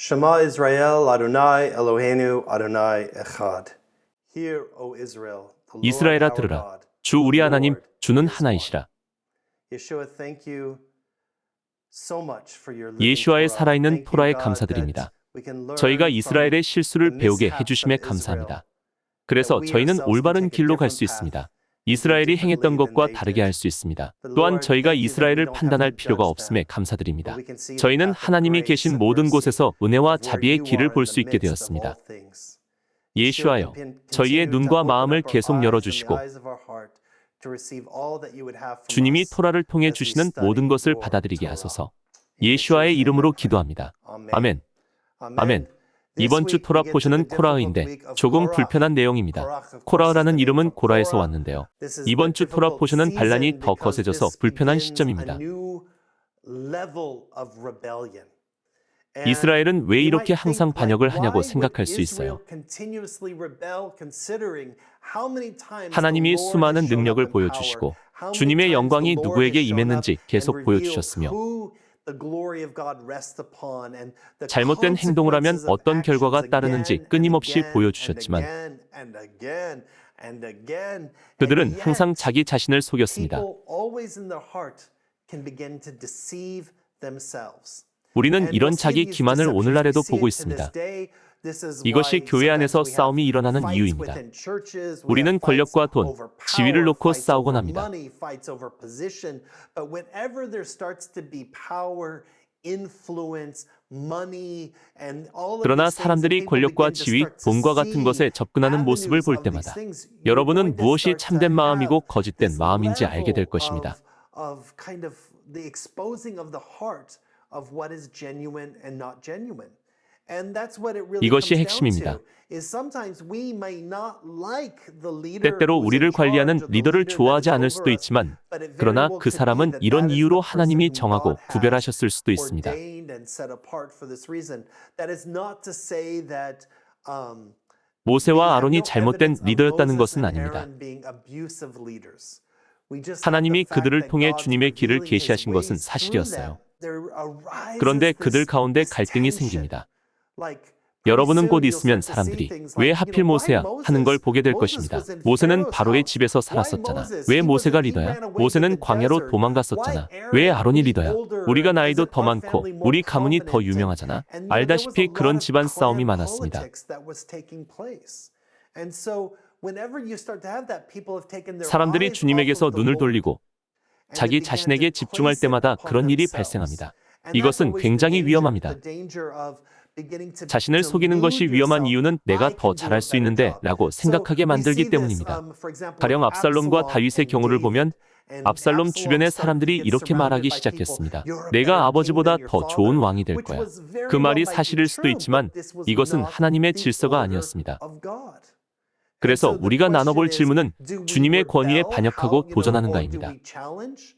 Shema Israel, Adonai Eloheinu, Adonai Echad. Hear, O Israel, the Lord 이스라엘아 our 들으라. God. 주 우리 하나님 Lord 주는 is one. 하나이시라. Yeshua, thank you so much for your living 예수와의 Torah. 살아있는 Thank you, 토라에 God, 감사드립니다. that we can learn 저희가 from 이스라엘의 실수를 the 배우게 mishaps 해주심에 of Israel. 감사합니다. 그래서 we 저희는 ourselves 올바른 can take a 길로 갈 different 수 path 있습니다. and do 이스라엘이 differently 행했던 than 것과 they 다르게 did. 할 수 있습니다. But 또한 Lord, 저희가 thank you that we 이스라엘을 don't have 판단할 to 필요가 judge 없음에 them. 감사드립니다. But we can see the 저희는 path of 하나님이 grace 계신 and 모든 mercy 곳에서 은혜와 of where 자비의 you 길을 are in 볼 the 수 있게 midst of 되었습니다. all things. 예수와여, Yeshua, 저희의 continue to 눈과 open 마음을 up our 계속 eyes and the 열어주시고 eyes of our heart to receive all that you would have from 주님이 us 토라를 통해 as we 주시는 study 모든 것을 your 받아들이게 Torah. 하소서. In 예수와의 Yeshua's name I 이름으로 pray. 기도합니다. Amen. 아멘. 아멘. This 이번 주 week 토라 we get to 포션은 the difficult 코라흐인데 week of 조금 Korach. 불편한 내용입니다. Korach, of course, is the 코라흐라는 name 이름은 from 고라에서 Korah. 왔는데요. This is the 이번 주 토라 difficult 포션은 반란이 season 더 because 거세져서 this 불편한 begins a 시점입니다. new level of rebellion. And 이스라엘은 왜 you 이렇게 might think, 항상 like, 반역을 하냐고 why would 생각할 수 Israel 있어요. continuously rebel considering how many times the 하나님이 Lord has 수많은 shown 능력을 up in power, 보여주시고 how many 주님의 times the 영광이 Lord 누구에게 has shown up 임했는지 and 계속 revealed 보여주셨으며 who the glory of God rests upon and the 잘못된 행동을 하면 consequences of 어떤 결과가 actions 따르는지 again and 끊임없이 again and 보여주셨지만 again and again and again. 그들은 And 항상 yet, 자기 자신을 속였습니다. people always in their heart can begin to deceive themselves. 우리는 And 이런 we'll see 자기 these 기만을 deceptions. We 오늘날에도 see 보고 it to this 있습니다. day. This is 이것이 why 교회 안에서 sometimes we have 싸움이 일어나는 fights 이유입니다. within churches. We 우리는 have fights 권력과 돈, over 지위를 power, 놓고 fights 싸우곤 over 합니다. money, fights over position. But whenever there starts to be power, influence, money, and all of 그러나 these things, and 사람들이 people 권력과 begin to 지위, start to 돈과 같은 see 것에 접근하는 모습을 avenues 볼 of these 때마다 things, you're 여러분은 going to 무엇이 start to 참된 마음이고 have 거짓된 this 마음인지 알게 될 level 것입니다. of kind of the exposing of the heart of what is genuine and not genuine. And that's what it really 이것이 comes down 핵심입니다. to. Is sometimes we may not like the leader 때때로 who is in 우리를 관리하는 charge or the 리더를 leader that 좋아하지 is 않을 over 수도 us, 있지만 but it very 그러나 well 그 could be 사람은 that 이런 that is the 이유로 person 하나님이 whom 정하고 God has 구별하셨을 수도 있습니다. ordained and set apart for this reason. That is not to say that we 모세와 have 아론이 no 잘못된 evidence of 리더였다는 Moses 것은 and 아닙니다. Aaron being abusive leaders. We just have the 하나님이 fact 그들을 that 통해 God's 주님의 길을 revealing His 계시하신 것은 ways through them. 사실이었어요. There arises 그런데 그들 this 가운데 갈등이 tension. 생깁니다. Like 여러분은 곧 pretty soon you'll 있으면 start to see 사람들이 things 왜 like, 하필 why 모세야 하는 걸 Moses? 보게 될 Moses 것입니다. was in 모세는 Pharaoh's 바로의 house. 집에서 Why 살았었잖아. Moses? 왜 He 모세가 ran 리더야? away to 모세는 the 광야로 desert. Why 도망갔었잖아. Aaron? 왜 아론이 Who's 리더야? older? 우리가 나이도 Isn't 더 our 많고 family more 우리 가문이 더 prominent? 유명하잖아. And there was a 알다시피 lot 그런 of 집안 싸움이 clan 많았습니다. politics that was taking place. And so whenever you start to have that, people have taken their 사람들이 eyes off 주님에게서 of the 눈을 Lord. 돌리고 And 자기 they began 자신에게 to 집중할 place it 때마다 upon 그런 일이 themselves. 발생합니다. And that's 이것은 always 굉장히 the 위험합니다. danger of beginning to 자신을 속이는 것이 delude 위험한 yourself. 이유는 내가 I 더 can do 잘할 a 수 better 있는데 job. 라고 So 생각하게 we 만들기 see this, 때문입니다. for example, 가령 with 압살롬과 Absalom 다윗의 and 경우를 David. 보면 And 압살롬 Absalom 주변의 started to 사람들이 get 이렇게 surrounded 말하기 by people. 시작했습니다. You're a 내가 better king 아버지보다 than your 더 좋은 father, 왕이 될 which 거야. was very 그 말이 well might be 사실일 수도 true, 있지만 but this was 이것은 not 하나님의 the 질서가 order 아니었습니다. of God. And 그래서 so the 우리가 question 나눠볼 is, 질문은 do we 주님의 권위에 rebel? 반역하고 How, or do 도전하는가입니다. we challenge?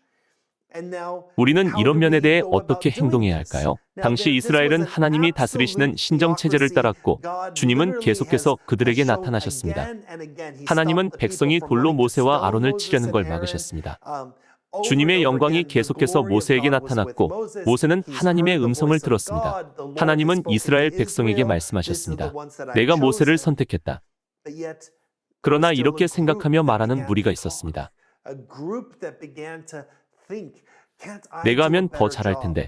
And now, 우리는 how 이런 do 면에 we 대해 go about 어떻게 doing 행동해야 this? 할까요? Now, 당시 this was 이스라엘은 an 하나님이 다스리시는 absolute 신정체제를 theocracy. 따랐고 God 주님은 literally 계속해서 has 그들에게 shown 나타나셨습니다. again and again. He 하나님은 stopped the people 백성이 from 돌로 wanting to 모세와 stone 아론을 Moses 치려는 and 걸 Aaron. 막으셨습니다. Over 주님의 and over 영광이 again, the 계속해서 glory of 모세에게 God was with 나타났고 Moses. 모세는 He's 하나님의 heard the 음성을 voice of 들었습니다. God. The Lord has 하나님은 spoken to 이스라엘 백성에게 Israel. 말씀하셨습니다. This is the ones that I've 내가 모세를 chosen. 선택했다. But yet, 그러나 there was 이렇게 still a group 생각하며 that 말하는 began 무리가 to 있었습니다. talk. A group that began to think, can't I 내가 do a 하면 더 better 잘할 job? 텐데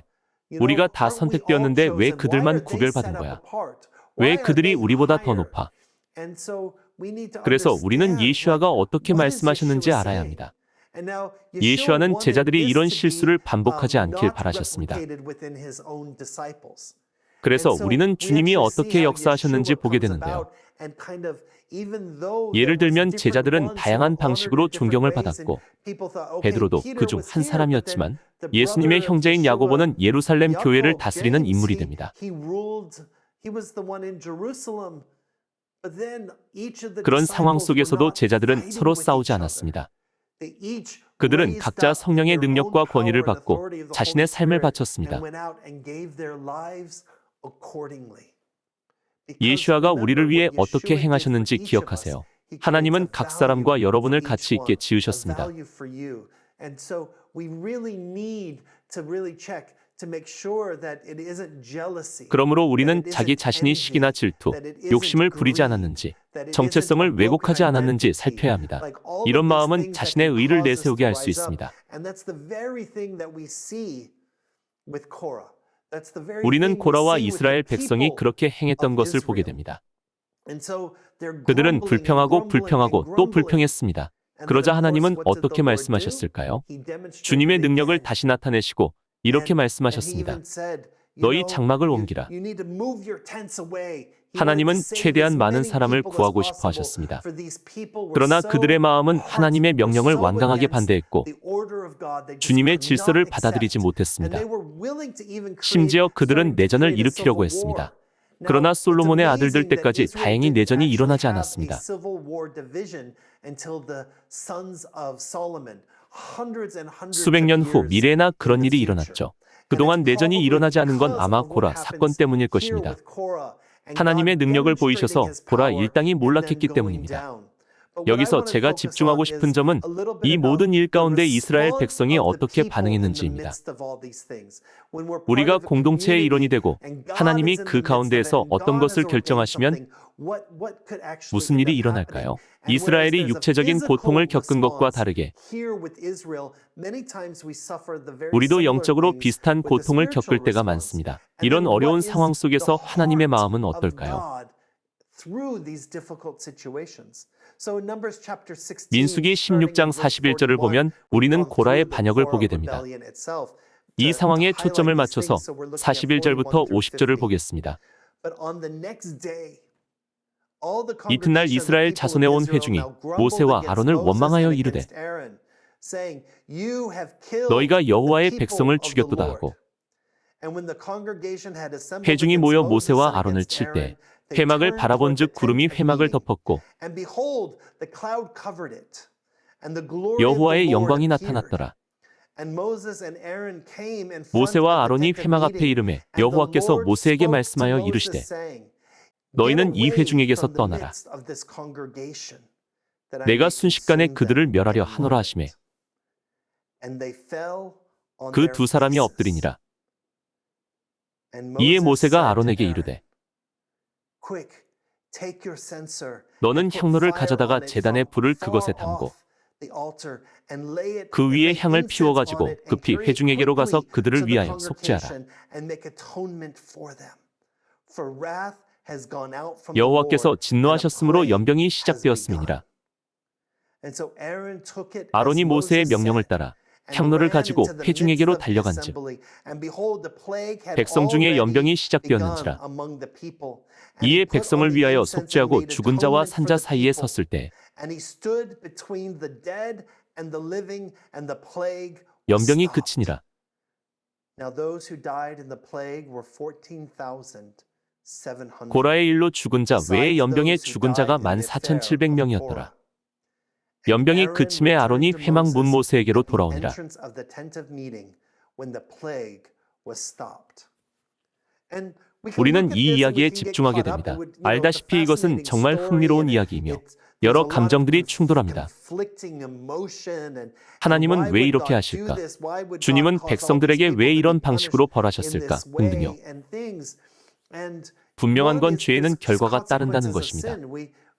You know, 우리가 다 aren't we all 선택되었는데 왜 chosen? Why 그들만 are they 구별받은 set up 거야? apart? 왜 Why are 그들이 they 우리보다 더 higher? 높아? And so we need to 그래서 우리는 understand, 예수아가 like, 어떻게 what is 말씀하셨는지 Yeshua 알아야 saying? 합니다. And now Yeshua 예수아는 wanted 제자들이 this 이런 to be 실수를 반복하지 않길 not 바라셨습니다. replicated within his own disciples. 그래서 And so 우리는 we 주님이 actually see 어떻게 how 역사하셨는지 Yeshua 보게 comes 되는데요. about and kind of even though 예를 there was 들면 different 제자들은 ones who 다양한 were honored 방식으로 in different 존경을 ways and 받았고 people thought, okay, 베드로도 Peter 그중 was 한 here, but then 사람이었지만 the 예수님의 brother of 형제인 Yeshua, 야고보는 예루살렘 교회를 Jacob, 다스리는 James, 인물이 됩니다. he ruled, he was the one in Jerusalem. But then each of the 그런 상황 disciples were 속에서도 not 제자들은 fighting 서로 with 싸우지 each other. 않았습니다. They each 그들은 raised 각자 up 성령의 their own 능력과 power 권위를 and 받고 authority of the 자신의 Holy 삶을 Spirit 바쳤습니다. and went out and gave their lives accordingly. Because 예수아가 우리를 remember 위해 what 어떻게 Yeshua did for 행하셨는지 each of us. 기억하세요. He creates 하나님은 a 각 value 사람과 for 여러분을 each 가치 있게 one, a 지으셨습니다. value for you. And so we really need to really check to make sure that it isn't jealousy. 그러므로 우리는 that it 자기 isn't 자신이 envy, 시기나 질투, that it isn't 욕심을 부리지 greed, 않았는지, that it 정체성을 isn't a 왜곡하지 broken 않았는지 identity. 살펴야 합니다. Like all 이런 of these 마음은 things that 자신의 can 의를 cause us 내세우게 to 할 수 rise up. 있습니다. And that's the very thing that we see with Korah. That's the very 우리는 thing we 고라와 see with 이스라엘 the 백성이 people 그렇게 행했던 of 것을 보게 Israel. 됩니다. And so they're 그들은 grumbling and 불평하고 grumbling and 불평하고 또 grumbling. 불평했습니다. And then, 그러자 of course, 하나님은 what did 어떻게 the Lord do? 말씀하셨을까요? He demonstrated 주님의 it 능력을 again. 다시 나타내시고 이렇게 And he 말씀하셨습니다. even said, 너희 장막을 옮기라. You need to move your tents away. He 하나님은 wanted to save 최대한 as 많은 many 사람을 people as 구하고 싶어 possible, 하셨습니다. for these people were 그러나 so 그들의 마음은 hard, 하나님의 were 명령을 so 완강하게 against 반대했고 the order of God, they just 주님의 could 질서를 not 받아들이지 accept. 못했습니다. And they were willing to even 심지어 create, 그들은 starting to 내전을 create a 일으키려고 civil 했습니다. war. 그러나 Now, it's 솔로몬의 아들들 amazing that 때까지 Israel 다행히 didn't 내전이 actually 일어나지 have a 않았습니다. civil war division until the sons of Solomon. Hundreds and hundreds 수백 년 of 후 years 미래에나 in 그런 the 일이 future. 일어났죠. And 그동안 it's 내전이 probably 일어나지 않은 건 because 아마 of what 고라 happens 사건 때문일 here 것입니다. with Korah, and 하나님의 God 능력을 demonstrating 보이셔서 his 고라 power 일당이 and then 몰락했기 going 때문입니다. down. But what I 여기서 want to 제가 focus 집중하고 on 싶은 is 점은 a little bit 이 about 모든 일 the 가운데 이스라엘 response 백성이 of the 어떻게 people in the 반응했는지입니다. midst of all these things. When we're part 우리가 of a 공동체의 일원이 community 되고 and God 하나님이 is in 그 the midst of it 가운데에서 and 어떤 God 것을 has ordained 결정하시면 something, what could actually 무슨 end 일이 up 일어날까요? happening? And whereas 이스라엘이 there's a 육체적인 physical 고통을 겪은 것과 response 다르게 here with Israel, many times we suffer the very 우리도 similar 영적으로 things 비슷한 with the 고통을 spiritual 겪을 때가 response. 많습니다. And 이런 then what 어려운 is 상황 속에서 the 하나님의 heart 마음은 of 어떨까요? God through these difficult situations. So in Numbers chapter 16, 민수기 starting 16장 in verse 41절을 41, 보면 we've 우리는 gone 고라의 through the 반역을 Korah 보게 됩니다. rebellion itself. 이 To 상황에 highlight 초점을 these 맞춰서 things, so we're looking at 41절부터 41 through 50절을 50. 보겠습니다. But on the next day, all the 이튿날 congregation of the 이스라엘 people 자손에 of 온 Israel 회중이 now grumbled 모세와 against 아론을 Moses 원망하여 and 이르되 against Aaron, saying, "You have killed 너희가 여호와의 the 백성을 people of the 죽였도다 Lord." 하고 And when the congregation had assembled 회중이 against 모여 Moses 모세와 and 아론을 against 칠 때 Aaron, they 회막을 turned 바라본즉 toward the 구름이 tent of 회막을 meeting. 덮었고 And behold, the cloud covered it, and the glory of the 여호와의 Lord 영광이 appeared. 나타났더라. And Moses and Aaron came in front of 모세와 the 아론이 tent of 회막 앞에 meeting, 이르매 and the 여호와께서 Lord 모세에게 spoke to 말씀하여 Moses, 이르시되 saying, 너희는 이 "Get away 회중에게서 from the 떠나라. midst of this congregation, that I 내가 may 순식간에 consume 그들을 them in 멸하려 a 하노라 moment." 하시매 And they fell on 그 their 두 사람이 faces. 엎드리니라. And 이에 Moses 모세가 said to 아론에게 Aaron, 이르되 "Quick, take your censer 너는 and put 향로를 fire 가져다가 on it 제단의 from 불을 far 그것에 담고 off the altar and lay it 그 and 위에 lay 향을 incense 피워가지고 on it and 급히 carry it 회중에게로 가서 quickly 그들을 to the 위하여 속죄하라. congregation and make atonement for them. For wrath has gone out from the 여호와께서 Lord, and a 진노하셨으므로 plague 연병이 has 시작되었음이니라. begun." And so Aaron took it as 아론이 모세의 Moses 명령을 said, 따라 and 향로를 ran 가지고 into the midst 회중에게로 of the 달려간즉 assembly. And behold, the plague had 백성 중에 already 연병이 begun 시작되었는지라. among the people. And he 이에 put 백성을 on the 위하여 incense and 속죄하고 made 죽은 자와 atonement for 산자 the 사이에 people. 섰을 때 And he stood between the dead and the living, and the plague was 연병이 stopped. 그치니라. Now those who died in the plague were 14,700. 고라의 일로 죽은 자 외에 Besides 연병에 those who 죽은 자가 died in the affair of 14,700명이었더라. Korah. 연병이 Aaron 그침에 아론이 returned to 회막 문 Moses 모세에게로 at the 돌아오니라. entrance of the tent of meeting when the plague was stopped. And we can 우리는 look at 이 this and we 이야기에 can get 집중하게 caught up. 됩니다. It would, you know, it's a 알다시피 이것은 fascinating 정말 story 흥미로운 and 이야기이며 there's 여러 a lot of 감정들이 충돌합니다. conflicting emotion and 하나님은 why 왜 would 이렇게 God 하실까? do this? Why would God 주님은 cause all 백성들에게 these 왜 people to 이런 be 방식으로 punished in 벌하셨을까? this way 등등요. and things. And 분명한 one 건 is 죄에는 there's 결과가 따른다는 consequences of 것입니다. sin.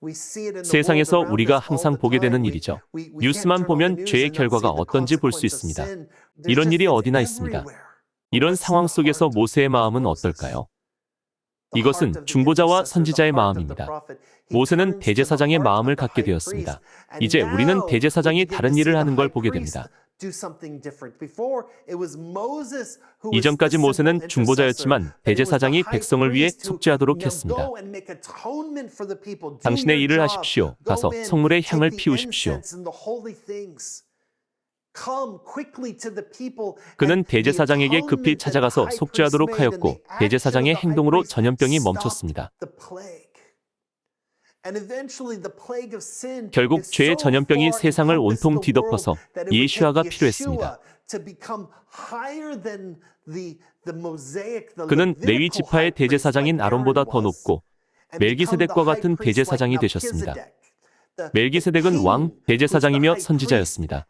We see it in the world 세상에서 around 우리가 us all 항상 the 보게 time. 되는 일이죠. We can't 뉴스만 turn on the 보면 news 죄의 and not 결과가 see the 어떤지 볼 수 consequence of 있습니다. sin. There's 이런 just 일이 it's 어디나 있습니다. everywhere. 이런 What's 상황 the 속에서 heart 모세의 of 마음은 Moses? 어떨까요? The heart 이것은 of the 중보자와 intercessor, 선지자의 the heart of the 마음입니다. prophet. He 모세는 turns to the 대제사장의 heart 마음을 of the 갖게 high 되었습니다. priest. And 이제 우리는 now 대제사장이 we begin 다른 to see 일을 the 하는 걸 high 보게 priest 됩니다. do something different. Before it was Moses who was the 이전까지 simple 모세는 intercessor, 중보자였지만 but it was the 대제사장이 high 백성을 위해 priest who 속죄하도록 now 했습니다. go and make atonement for the people. Do 당신의 your 일을 job. 하십시오. Go 가서 in, 성물의 take 향을 the 피우십시오. incense and the holy things. Come quickly to the people. 그는 And the 대제사장에게 급히 atonement that 찾아가서 the high 속죄하도록 priest made and 하였고 the action of 대제사장의 the high 행동으로 priest 전염병이 stopped 멈췄습니다. the plague. And eventually the plague of sin 결국 is 죄의 so 전염병이 far 세상을 encompassed 온통 the world 뒤덮어서 that it would 예수아가 take 필요했습니다. Yeshua to become higher than the Mosaic, the 그는 레위 Levitical 지파의 high priest 대제사장인 like Aaron 아론보다 더 was, 높고 and become the 멜기세덱과 high 같은 priest like 대제사장이 되셨습니다. Melchizedek. 멜기세덱은 왕, 대제사장이며 선지자였습니다.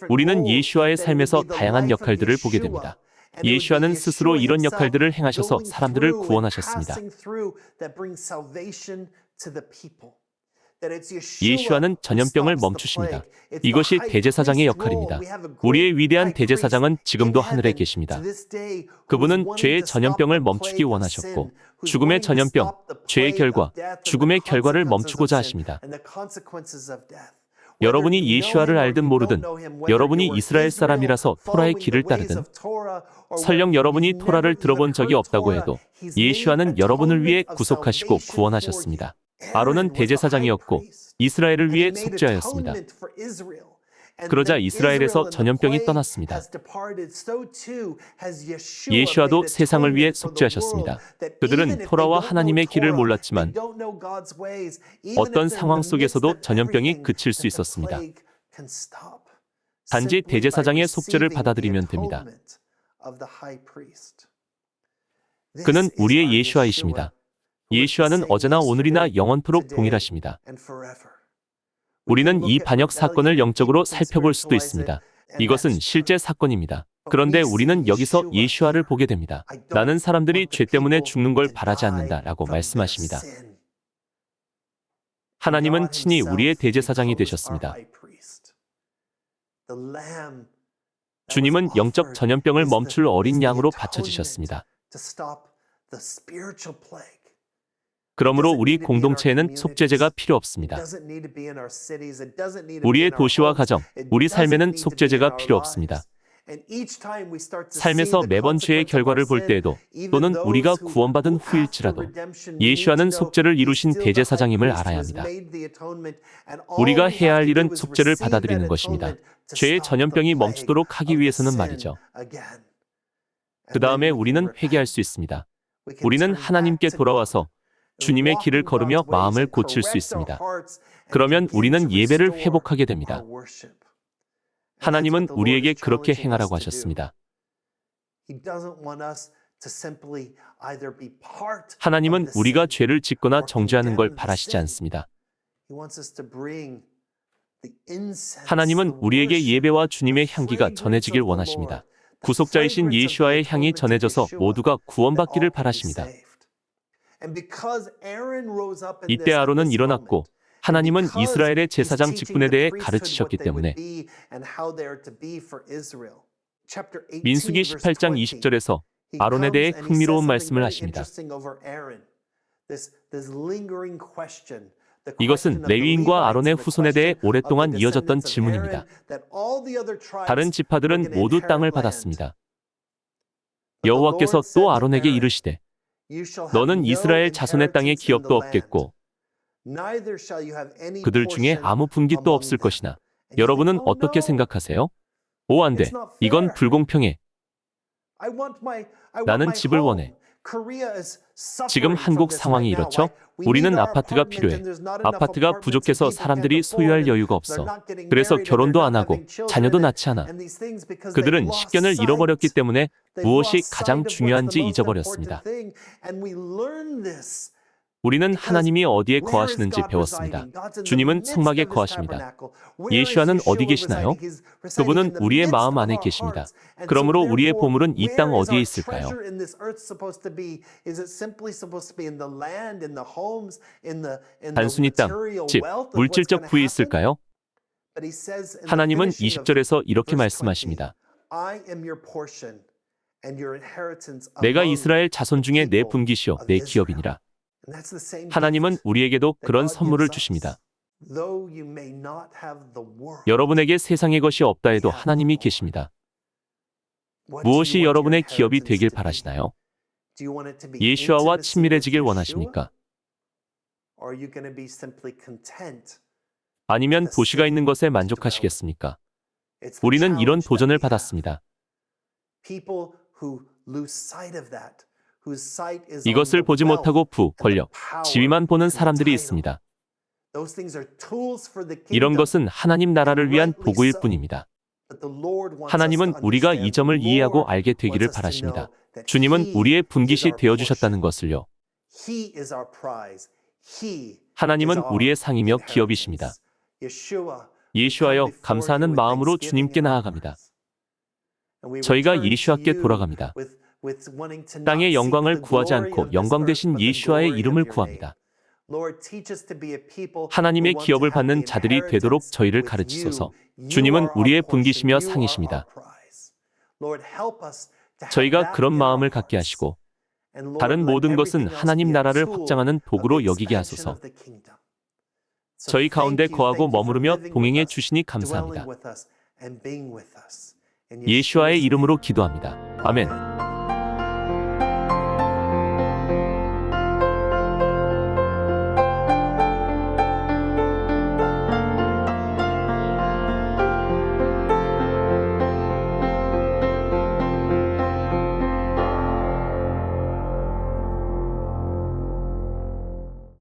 우리는 예수와의 삶에서 다양한 역할들을 보게 됩니다. 예수와는 스스로 이런 역할들을 행하셔서 사람들을 구원하셨습니다. 예수와는 전염병을 멈추십니다. 이것이 대제사장의 역할입니다. 우리의 위대한 대제사장은 지금도 하늘에 계십니다. 그분은 죄의 전염병을 멈추기 원하셨고 죽음의 전염병, 죄의 결과, 죽음의 결과를 멈추고자 하십니다. 여러분이 예수와를 알든 모르든, 여러분이 이스라엘 사람이라서 토라의 길을 따르든, 설령 여러분이 토라를 들어본 적이 없다고 해도 예수와는 여러분을 위해 구속하시고 구원하셨습니다. 아론은 대제사장이었고 이스라엘을 위해 속죄하였습니다. 그러자 이스라엘에서 전염병이 떠났습니다. 예수와도 세상을 위해 속죄하셨습니다. 그들은 토라와 하나님의 길을 몰랐지만 어떤 상황 속에서도 전염병이 그칠 수 있었습니다. 단지 대제사장의 속죄를 받아들이면 됩니다. 그는 우리의 예수와이십니다. 예수와는 어제나 오늘이나 영원토록 동일하십니다. 우리는 이 반역 사건을 영적으로 살펴볼 수도 있습니다. 이것은 실제 사건입니다. 그런데 우리는 여기서 예수와를 보게 됩니다. 나는 사람들이 죄 때문에 죽는 걸 바라지 않는다라고 말씀하십니다. 하나님은 친히 우리의 대제사장이 되셨습니다. 주님은 영적 전염병을 멈출 어린 양으로 바쳐지셨습니다. 그러므로 우리 공동체에는 속죄제가 필요 없습니다. 우리의 도시와 가정, 우리 삶에는 속죄제가 필요 없습니다. 삶에서 매번 죄의 결과를 볼 때에도 또는 우리가 구원받은 후일지라도 예수와는 속죄를 이루신 대제사장임을 알아야 합니다. 우리가 해야 할 일은 속죄를 받아들이는 것입니다. 죄의 전염병이 멈추도록 하기 위해서는 말이죠. 그 다음에 우리는 회개할 수 있습니다. 우리는 하나님께 돌아와서 주님의 길을 걸으며 마음을 고칠 수 있습니다. 그러면 우리는 예배를 회복하게 됩니다. 하나님은 우리에게 그렇게 행하라고 하셨습니다. 하나님은 우리가 죄를 짓거나 정죄하는 걸 바라시지 않습니다. 하나님은 우리에게 예배와 주님의 향기가 전해지길 원하십니다. 구속자이신 예수와의 향이 전해져서 모두가 구원받기를 바라십니다. 이때 아론은 일어났고 하나님은 이스라엘의 제사장 직분에 대해 가르치셨기 때문에 민수기 18장 20절에서 아론에 대해 흥미로운 말씀을 하십니다. 이것은 레위인과 아론의 후손에 대해 오랫동안 이어졌던 질문입니다. 다른 지파들은 모두 땅을 받았습니다. 여호와께서 또 아론에게 이르시되 너는 이스라엘 자손의 땅에 기업도 없겠고 그들 중에 아무 분깃도 없을 것이나 여러분은 어떻게 생각하세요? 오, 안 돼. 이건 불공평해. 나는 집을 원해. 지금 한국 상황이 이렇죠? 우리는 아파트가 필요해. 아파트가 부족해서 사람들이 소유할 여유가 없어. 그래서 결혼도 안 하고 자녀도 낳지 않아. 그들은 식견을 잃어버렸기 때문에 무엇이 가장 중요한지 잊어버렸습니다. 우리는 하나님이 어디에 거하시는지 배웠습니다. 주님은 성막에 거하십니다. 예수와는 어디 계시나요? 그분은 우리의 마음 안에 계십니다. 그러므로 우리의 보물은 이 땅 어디에 있을까요? 단순히 땅, 집, 물질적 부에 있을까요? 하나님은 20절에서 이렇게 말씀하십니다. 내가 이스라엘 자손 중에 내 분깃이요 내 기업이니라. 하나님은 우리에게도 그런 선물을 주십니다. 여러분에게 세상의 것이 없다 해도 하나님이 계십니다. 무엇이 여러분의 기업이 되길 바라시나요? 예수와와 친밀해지길 원하십니까? 아니면 도시가 있는 것에 만족하시겠습니까? 우리는 이런 도전을 받았습니다. 이것을 보지 못하고 부, 권력, 지위만 보는 사람들이 있습니다. 이런 것은 하나님 나라를 위한 도구일 뿐입니다. 하나님은 우리가 이 점을 이해하고 알게 되기를 바라십니다. 주님은 우리의 분깃이 되어주셨다는 것을요. 하나님은 우리의 상이며 기업이십니다. 예수하여 감사하는 마음으로 주님께 나아갑니다. 저희가 예수와께 돌아갑니다. 땅의 영광을 구하지 않고 영광 대신 예수와의 이름을 구합니다. 하나님의 기업을 받는 자들이 되도록 저희를 가르치소서. 주님은 우리의 분기시며 상이십니다. 저희가 그런 마음을 갖게 하시고 다른 모든 것은 하나님 나라를 확장하는 도구로 여기게 하소서. 저희 가운데 거하고 머무르며 동행해 주시니 감사합니다. 예수와의 이름으로 기도합니다. 아멘.